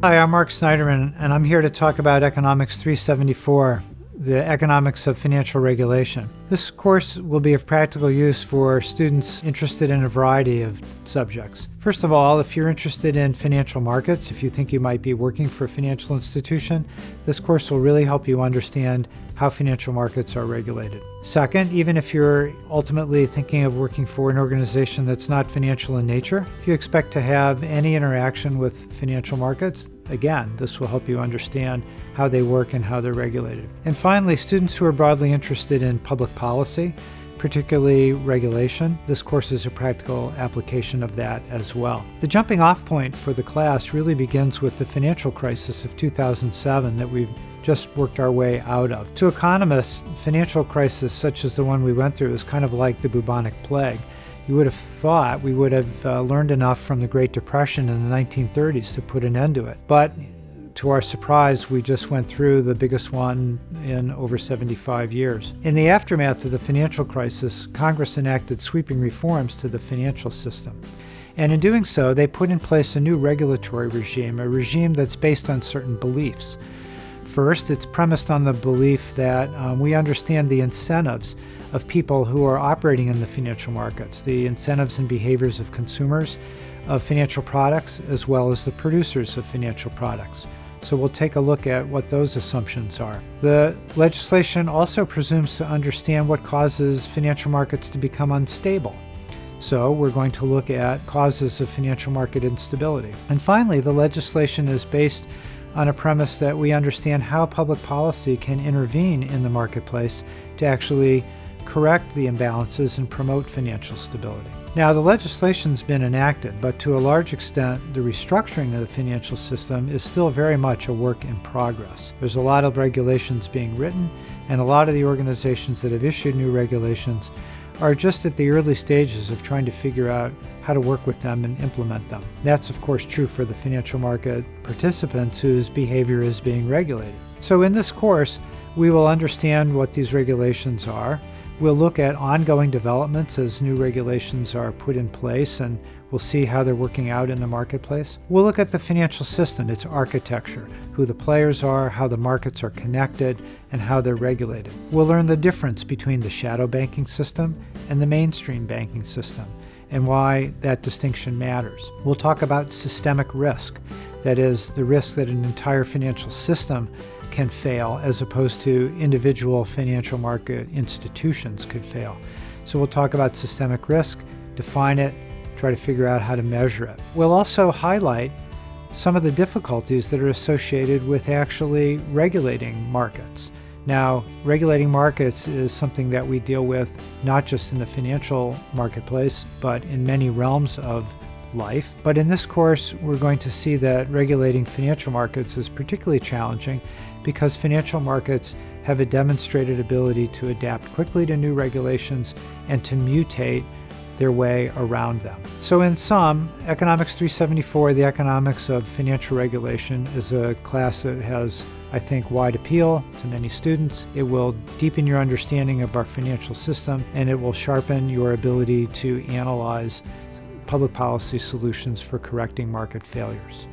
Hi, I'm Mark Sniderman, and I'm here to talk about Economics 374, the economics of financial regulation. This course will be of practical use for students interested in a variety of subjects. First of all, if you're interested in financial markets, if you think you might be working for a financial institution, this course will really help you understand how financial markets are regulated. Second, even if you're ultimately thinking of working for an organization that's not financial in nature, if you expect to have any interaction with financial markets, again, this will help you understand how they work and how they're regulated. And finally, students who are broadly interested in public policy, particularly regulation, this course is a practical application of that as well. The jumping off point for the class really begins with the financial crisis of 2007 that we've just worked our way out of. To economists, financial crisis such as the one we went through is kind of like the bubonic plague. You would have thought we would have learned enough from the Great Depression in the 1930s to put an end to it. But to our surprise, we just went through the biggest one in over 75 years. In the aftermath of the financial crisis, Congress enacted sweeping reforms to the financial system. And in doing so, they put in place a new regulatory regime, a regime that's based on certain beliefs. First, it's premised on the belief that we understand the incentives of people who are operating in the financial markets, the incentives and behaviors of consumers of financial products, as well as the producers of financial products. So we'll take a look at what those assumptions are. The legislation also presumes to understand what causes financial markets to become unstable. So we're going to look at causes of financial market instability. And finally, the legislation is based on a premise that we understand how public policy can intervene in the marketplace to actually correct the imbalances and promote financial stability. Now, the legislation's been enacted, but to a large extent, the restructuring of the financial system is still very much a work in progress. There's a lot of regulations being written, and a lot of the organizations that have issued new regulations are just at the early stages of trying to figure out how to work with them and implement them. That's, of course, true for the financial market participants whose behavior is being regulated. So in this course, we will understand what these regulations are. We'll look at ongoing developments as new regulations are put in place, and we'll see how they're working out in the marketplace. We'll look at the financial system, its architecture, who the players are, how the markets are connected, and how they're regulated. We'll learn the difference between the shadow banking system and the mainstream banking system, and why that distinction matters. We'll talk about systemic risk, that is, the risk that an entire financial system can fail as opposed to individual financial market institutions could fail. So we'll talk about systemic risk, define it, try to figure out how to measure it. We'll also highlight some of the difficulties that are associated with actually regulating markets. Now, regulating markets is something that we deal with not just in the financial marketplace, but in many realms of life. But in this course, we're going to see that regulating financial markets is particularly challenging because financial markets have a demonstrated ability to adapt quickly to new regulations and to mutate their way around them. So in sum, Economics 374, the economics of financial regulation, is a class that has, I think, wide appeal to many students. It will deepen your understanding of our financial system, and it will sharpen your ability to analyze public policy solutions for correcting market failures.